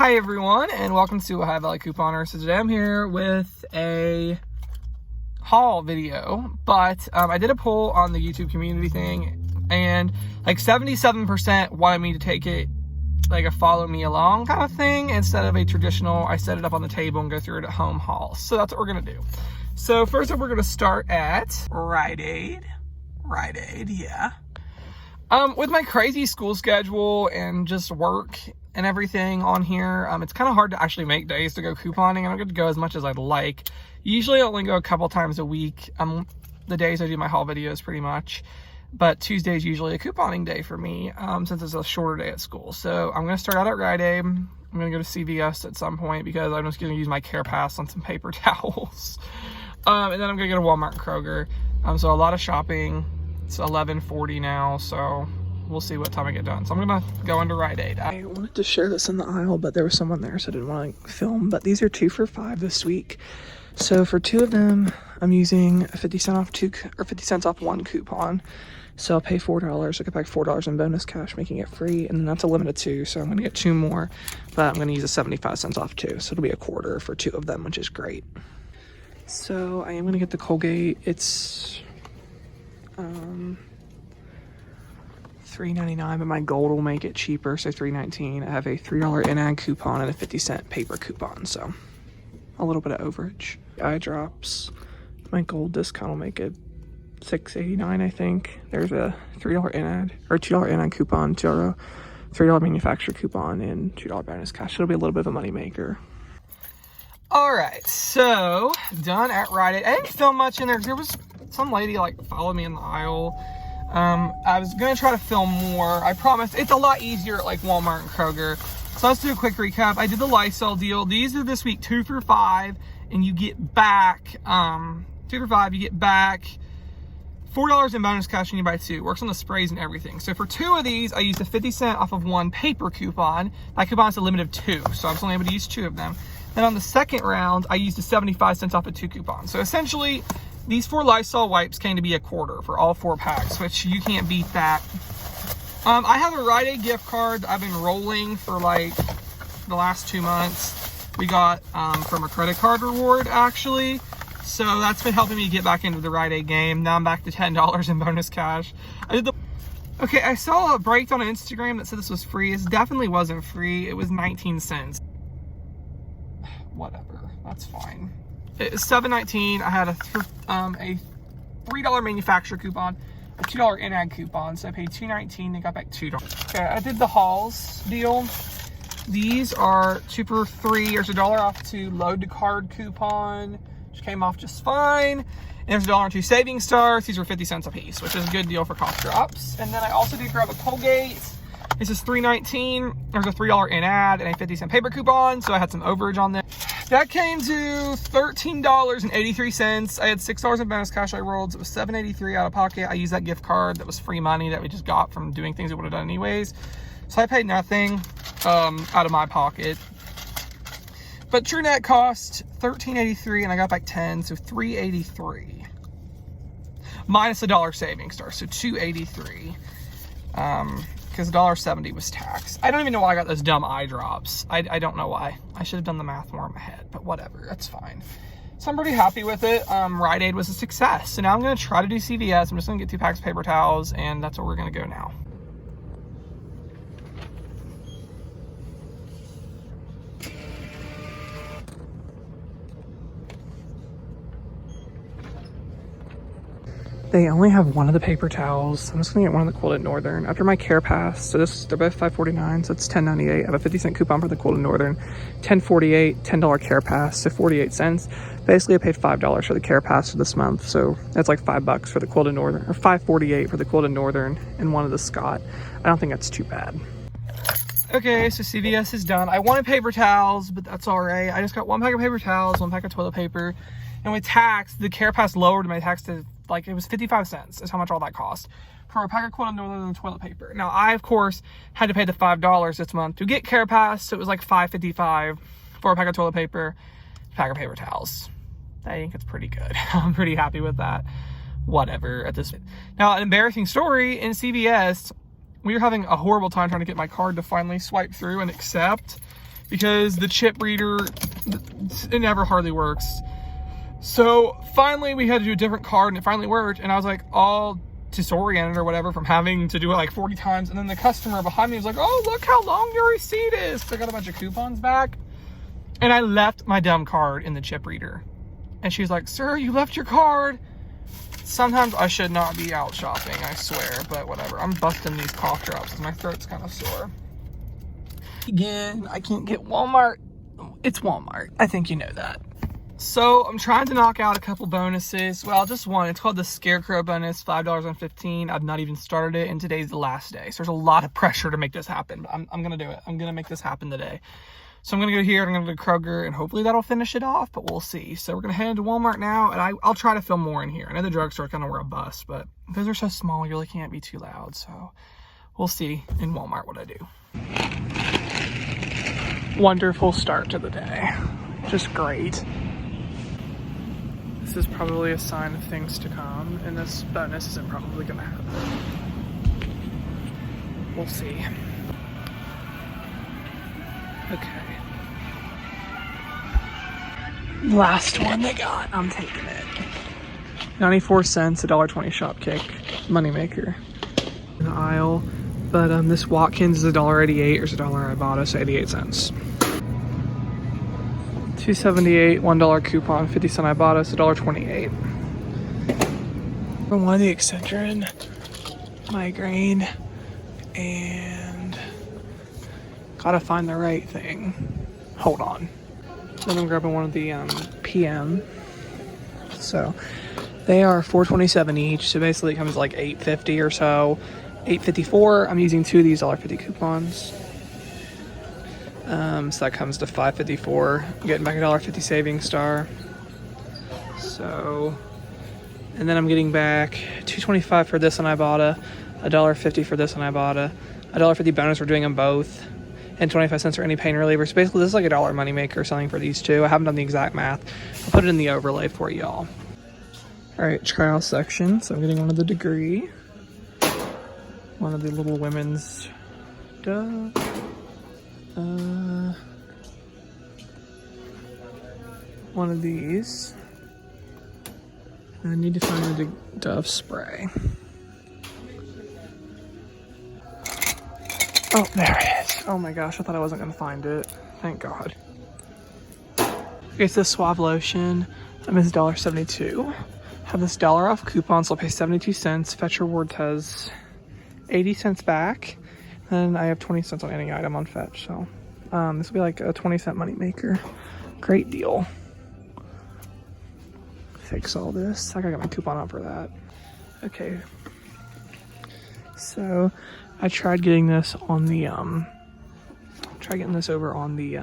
Hi everyone, and welcome to Ohio Valley Couponer. So today I'm here with a haul video, but I did a poll on the YouTube community thing, and like 77% wanted me to take it like a follow me along kind of thing instead of a traditional I set it up on the table and go through it at home haul. So that's what we're gonna do. So first up, we're gonna start at Rite Aid, yeah. With my crazy school schedule and just work and everything on here, it's kind of hard to actually make days to go couponing. I don't get to go as much as I'd like. Usually I only go a couple times a week. The days I do my haul videos pretty much, but Tuesday is usually a couponing day for me, since it's a shorter day at school. So I'm going to start out at Rite Aid. I'm going to go to CVS at some point because I'm just going to use my Care Pass on some paper towels. And then I'm going to go to Walmart and Kroger. So a lot of shopping. It's 11:40 now, so we'll see what time I get done. So I'm gonna go into Rite Aid. I wanted to share this in the aisle, but there was someone there, so I didn't want to film. But these are 2 for $5 this week. So for 2 of them, I'm using a 50 cents off 1 coupon. So I'll pay $4. I get back $4 in bonus cash, making it free. And then that's a limit of 2, so I'm gonna get 2 more. But I'm gonna use a 75 cents off 2, so it'll be a quarter for 2 of them, which is great. So I am gonna get the Colgate. It's $3.99, but my gold will make it cheaper, so $3.19. I have a $3 in-ad coupon and a 50-cent paper coupon, so a little bit of overage. Eye drops, my gold discount will make it $6.89, I think. There's a $3 in-ad or $2 in-ad coupon, $3 manufacturer coupon, and $2 bonus cash. It'll be a little bit of a money maker. All right, so done at Rite Aid. I didn't film much in there because there was some lady like followed me in the aisle. I was gonna try to film more. I promise it's a lot easier at like Walmart and Kroger. So let's do a quick recap. I did the Lysol deal. These are this week 2 for $5, and you get back 2 for $5. You get back $4 in bonus cash when you buy 2. Works on the sprays and everything. So for 2 of these, I used a 50 cent off of 1 paper coupon. That coupon's a limit of 2, so I was only able to use 2 of them. Then on the second round, I used a 75 cents off of 2 coupons. So essentially, these 4 Lysol wipes came to be a quarter for all 4 packs, which you can't beat that. I have a Rite Aid gift card I've been rolling for like the last 2 months. We got from a credit card reward, actually. So that's been helping me get back into the Rite Aid game. Now I'm back to $10 in bonus cash. Okay, I saw a breakdown on Instagram that said this was free. It definitely wasn't free. It was 19 cents. Whatever, that's fine. It was $7.19. I had a $3 manufacturer coupon, a $2 in-ad coupon, so I paid $2.19 and got back $2. Okay, I did the hauls deal. These are 2 for $3. There's a $1 off 2 load to card coupon, which came off just fine. And there's a $1 on 2 savings stars. These were 50 cents a piece, which is a good deal for cough drops. And then I also did grab a Colgate. This is $3.19. There's a $3 in-ad and a 50-cent paper coupon, so I had some overage on this. That came to $13.83. I had $6 in bonus cash I rolled, so it was $7.83 out of pocket. I used that gift card that was free money that we just got from doing things we would have done anyways. So I paid nothing out of my pocket. But true net cost $13.83, and I got back 10, so $3.83. Minus a $1 savings star, so $2.83. Because $1.70 was tax. I don't even know why I got those dumb eye drops. I don't know why. I should have done the math more in my head, but whatever, that's fine. So I'm pretty happy with it. Rite Aid was a success. So now I'm gonna try to do CVS. I'm just gonna get 2 packs of paper towels, and that's where we're gonna go now. They only have 1 of the paper towels. I'm just gonna get 1 of the Quilted Northern. After my Care Pass, so they're both $5.49, so it's $10.98. I have a 50-cent coupon for the Quilted Northern, $10.48, $10 Care Pass, so 48 cents. Basically, I paid $5 for the Care Pass for this month, so that's like $5 for the Quilted Northern, or $5.48 for the Quilted Northern and 1 of the Scott. I don't think that's too bad. Okay, so CVS is done. I wanted paper towels, but that's all right. I just got 1 pack of paper towels, 1 pack of toilet paper, and with tax, the Care Pass lowered my tax to like it was 55 cents is how much all that cost for a pack of Quilted Northern toilet paper. Now I of course had to pay the $5 this month to get Care Pass, so it was like $5.55 for a pack of toilet paper, a pack of paper towels. I think it's pretty good. I'm pretty happy with that. Whatever at this. Now an embarrassing story in CVS. We were having a horrible time trying to get my card to finally swipe through and accept. because the chip reader, it never hardly works. So finally we had to do a different card and it finally worked, and I was like all disoriented or whatever from having to do it like 40 times. And then the customer behind me was like, oh, look how long your receipt is. So I got a bunch of coupons back and I left my dumb card in the chip reader. And she's like, sir, you left your card. Sometimes I should not be out shopping, I swear, but whatever. I'm busting these cough drops because my throat's kind of sore. Again, I can't get Walmart. It's Walmart. I think you know that. So I'm trying to knock out a couple bonuses. Well, just one. It's called the Scarecrow bonus, $5.15. I've not even started it, and today's the last day. So there's a lot of pressure to make this happen. But I'm going to do it. I'm going to make this happen today. So I'm going to go here, I'm going to go to Kroger, and hopefully that'll finish it off, but we'll see. So we're going to head into Walmart now, and I'll try to film more in here. I know the drugstore kind of where a bus, but those are so small, you really can't be too loud. So we'll see in Walmart what I do. Wonderful start to the day. Just great. This is probably a sign of things to come, and this bonus isn't probably going to happen. We'll see. Okay. Last one they got. I'm taking it. 94 cents, $1.20 Shopkick. Moneymaker. In the aisle. But this Watkins is $1.88. There's $1 Ibotta, so 88 cents. $2.78, $1 coupon, 50-cent Ibotta, so $1.28. I wanted the Excedrin, migraine, and gotta find the right thing. Hold on. Then I'm grabbing one of the PM. So they are $4.27 each. So basically it comes like $8.50 or so. $8.54. I'm using two of these $1.50 coupons. So that comes to $5.54. I'm getting back a $1.50 savings star. So, and then I'm getting back $2.25 for this on Ibotta, $1.50 for this on Ibotta, $1.50 bonus for doing them both, and 25 cents for any pain reliever. So basically this is like $1 moneymaker or something for these two. I haven't done the exact math. I'll put it in the overlay for y'all. All right, trial section. So I'm getting one of the Degree, one of the little women's one of these. And I need to find the Dove spray. Oh, there it is. Oh my gosh, I thought I wasn't gonna find it. Thank God. Okay, so Suave lotion. It's $1.72. Have this $1 off coupon, so I'll pay 72 cents. Fetch Rewards has 80 cents back. And I have 20 cents on any item on Fetch, so this will be like a 20-cent money maker. Great deal. Fix all this. I gotta get my coupon out for that. Okay. So I tried getting this on the over on the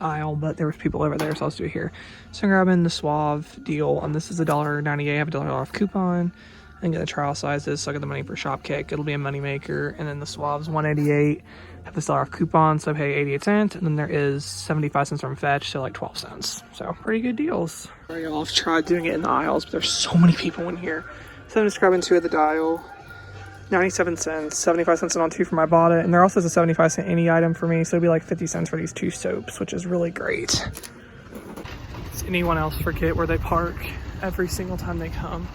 aisle, but there was people over there, so I'll just do it here. So I'm grabbing the Suave deal, and this is $1.98. I have a $1 off coupon. And get the trial sizes, so I get the money for Shopkick. It'll be a money maker, and then the Suave's $1.88. Have this $1 off coupon, so I pay 88 cents, and then there is 75 cents from Fetch, so like 12 cents. So pretty good deals. All right, y'all, I've tried doing it in the aisles, but there's so many people in here. So I'm just grabbing two of the dial, 97 cents, 75 cents on two for my Ibotta, and there also is a 75 cent any item for me, so it'll be like 50 cents for these two soaps, which is really great. Does anyone else forget where they park every single time they come?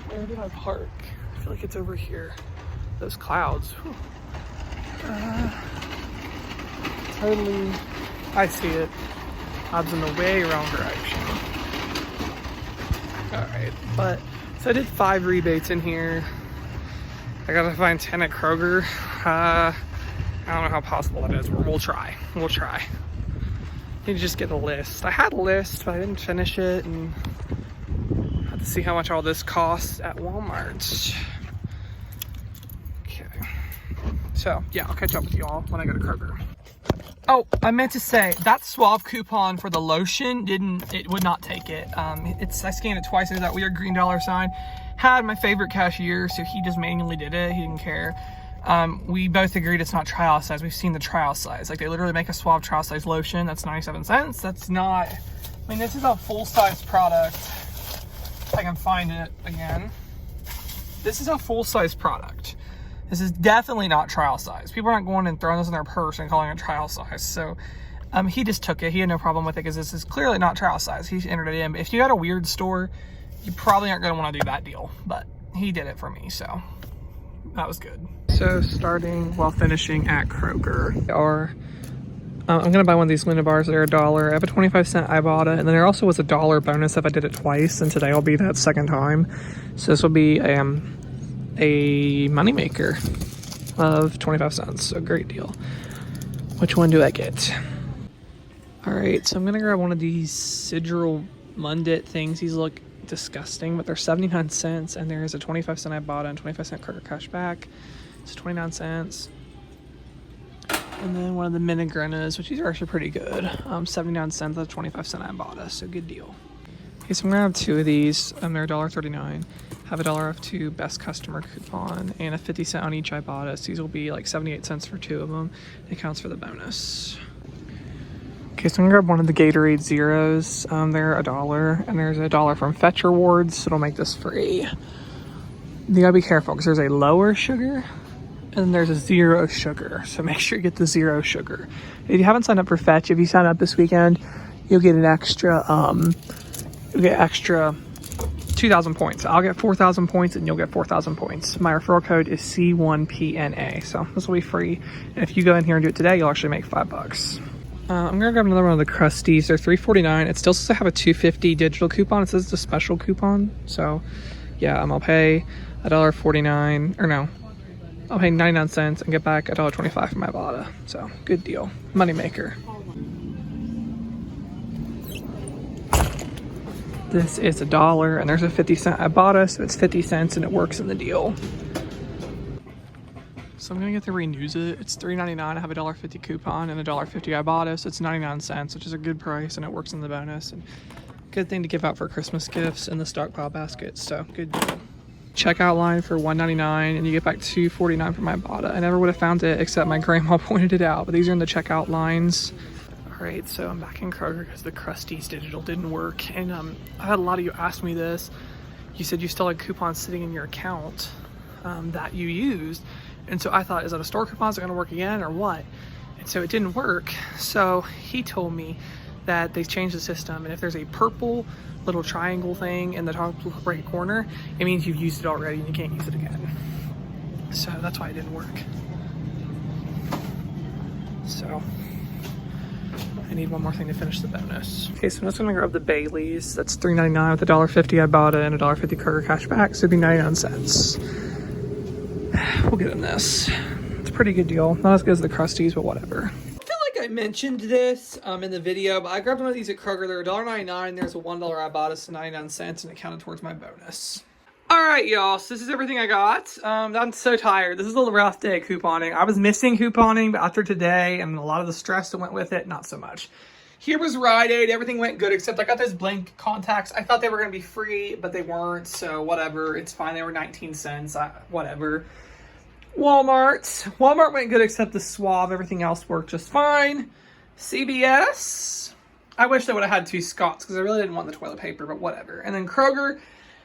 Where did I park? I feel like it's over here. Those clouds. Totally. I see it. I was in the way wrong direction. Alright, but so I did 5 rebates in here. I gotta find 10 at Kroger. I don't know how possible that is. We'll try. We'll try. Need to just get a list. I had a list, but I didn't finish it, and see how much all this costs at Walmart. Okay. So, yeah, I'll catch up with you all when I go to Kroger. Oh, I meant to say, that Suave coupon for the lotion would not take it. I scanned it twice, it was that weird green dollar sign. Had my favorite cashier, so he just manually did it. He didn't care. We both agreed it's not trial size. We've seen the trial size. Like, they literally make a Suave trial size lotion. That's 97 cents. That's not, I mean, this is a full-size product. If I can find it again. This is a full-size product. This is definitely not trial size. People are not going and throwing this in their purse and calling it trial size. So He just took it. He had no problem with it because this is clearly not trial size. He entered it in. But if you got a weird store, you probably aren't going to want to do that deal. But he did it for me, so that was good. So starting while finishing at Kroger, I'm going to buy one of these Luna bars. They're $1. I have a 25-cent Ibotta, and then there also was a $1 bonus if I did it twice, and today will be that second time. So this will be a moneymaker of 25 cents. So great deal. Which one do I get? All right, so I'm going to grab one of these Sigil Mundit things. These look disgusting, but they're 79 cents, and there is a 25-cent Ibotta and 25-cent Kroger cash back. It's 29 cents. And then one of the Minigrenas, which these are actually pretty good. 79 cents, that's 25-cent Ibotta, so good deal. Okay, so I'm gonna have two of these. They're $1.39. Have $1 off 2 best customer coupon and a 50-cent on each Ibotta. So these will be like 78 cents for 2 of them. It counts for the bonus. Okay, so I'm gonna grab one of the Gatorade Zeros. They're $1, and there's $1 from Fetch Rewards, so it'll make this free. You gotta be careful because there's a lower sugar and there's a 0 sugar. So make sure you get the 0 sugar. If you haven't signed up for Fetch, if you sign up this weekend, you'll get an extra 2,000 points. I'll get 4,000 points and you'll get 4,000 points. My referral code is C1PNA. So this will be free. And if you go in here and do it today, you'll actually make $5. I'm gonna grab another one of the Krusties. They're $3.49. It still says I have a $2.50 digital coupon. It says it's a special coupon. So yeah, I'll pay $1.49, or no, I'll pay 99 cents and get back $1.25 from my Ibotta. So good deal. Moneymaker. This is $1 and there's a 50-cent Ibotta, so it's 50 cents and it works in the deal. So I'm gonna get the Renews It. It's $3.99. I have a $1.50 coupon and a $1.50 Ibotta, so it's 99 cents, which is a good price and it works in the bonus. And good thing to give out for Christmas gifts in the stockpile baskets. So good deal. Checkout line for $1.99 and you get back $2.49 from my Ibotta. I never would have found it except my grandma pointed it out, but these are in the checkout lines. All right, so I'm back in Kroger because the Krusties digital didn't work. And I had a lot of you ask me this. You said you still had coupons sitting in your account that you used. And so I thought, is that a store coupon? Is it gonna work again or what? And so it didn't work. So he told me that they changed the system, and if there's a purple little triangle thing in the top right corner, it means you've used it already and you can't use it again. So that's why it didn't work. So I need one more thing to finish the bonus. Okay, so I'm just gonna grab the Baileys. That's $3.99 with a $1.50 Ibotta and a $1.50 Kroger cash back, so it'd be 99 cents. We'll get in this. It's a pretty good deal. Not as good as the Krusties, but whatever. I mentioned this in the video, but I grabbed one of these at Kroger. They're $1.99. There's a $1 Ibotta, so 99 cents, and it counted towards my bonus. All right, y'all. So this is everything I got. I'm so tired. This is a rough day of couponing. I was missing couponing, but after today and a lot of the stress that went with it, not so much. Here was Rite Aid. Everything went good, except I got those blank contacts. I thought they were going to be free, but they weren't, so whatever. It's fine. They were 19 cents. Whatever. Walmart went good except the swab. Everything else worked just fine. CVS, I wish they would have had 2 Scotts because I really didn't want the toilet paper, but whatever. And then Kroger,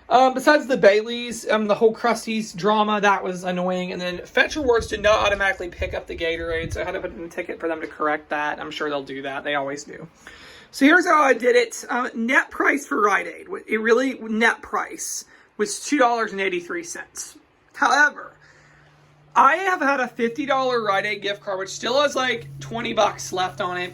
besides the Baileys, the whole Krusties drama, that was annoying. And then Fetch Rewards did not automatically pick up the Gatorade, so I had to put in a ticket for them to correct that. I'm sure they'll do that. They always do. So here's how I did it. Net price for Rite Aid, net price was $2.83. However, I have had a $50 Rite Aid gift card, which still has like 20 bucks left on it.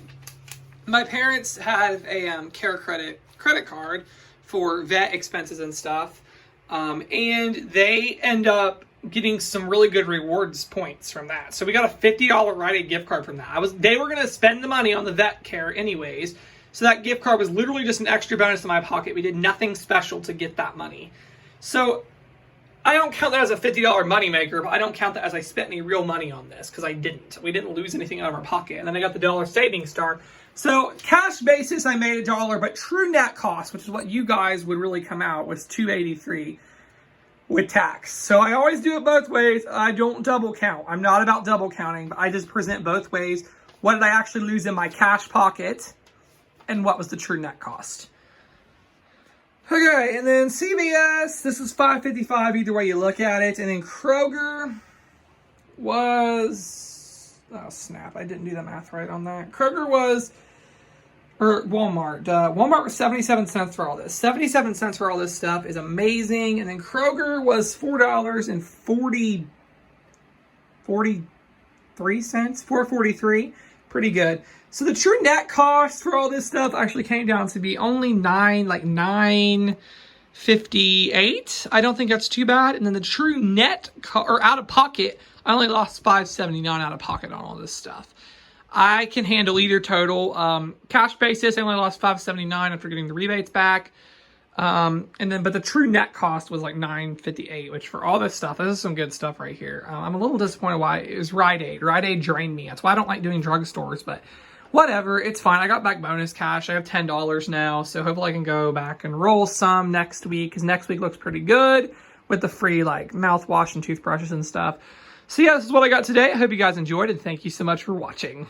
My parents have a care credit card for vet expenses and stuff. And they end up getting some really good rewards points from that. So we got a $50 Rite Aid gift card from that. They were going to spend the money on the vet care anyways. So that gift card was literally just an extra bonus in my pocket. We did nothing special to get that money. So I don't count that as a $50 moneymaker, but I don't count that as I spent any real money on this because I didn't. We didn't lose anything out of our pocket. And then I got the dollar savings star. So cash basis, I made $1, but true net cost, which is what you guys would really come out, was $2.83 with tax. So I always do it both ways. I don't double count. I'm not about double counting, but I just present both ways. What did I actually lose in my cash pocket? And what was the true net cost? Okay, and then CVS, this is $5.55 either way you look at it. And then Kroger was, oh snap, I didn't do the math right on that. Kroger was or Walmart. Walmart was 77 cents for all this. 77 cents for all this stuff is amazing. And then Kroger was $4.43. 4.43. Pretty good. So the true net cost for all this stuff actually came down to be only $9.58. I don't think that's too bad. And then the true net or out of pocket, I only lost $5.79 out of pocket on all this stuff. I can handle either total. Cash basis, I only lost $5.79 after getting the rebates back. But the true net cost was like $9.58, which for all this stuff, this is some good stuff right here. I'm a little disappointed why it was Rite Aid. Rite Aid drained me. That's why I don't like doing drugstores, but whatever, it's fine. I got back bonus cash. I have $10 now, so hopefully I can go back and roll some next week, because next week looks pretty good with the free like mouthwash and toothbrushes and stuff. So yeah, this is what I got today. I hope you guys enjoyed, and thank you so much for watching.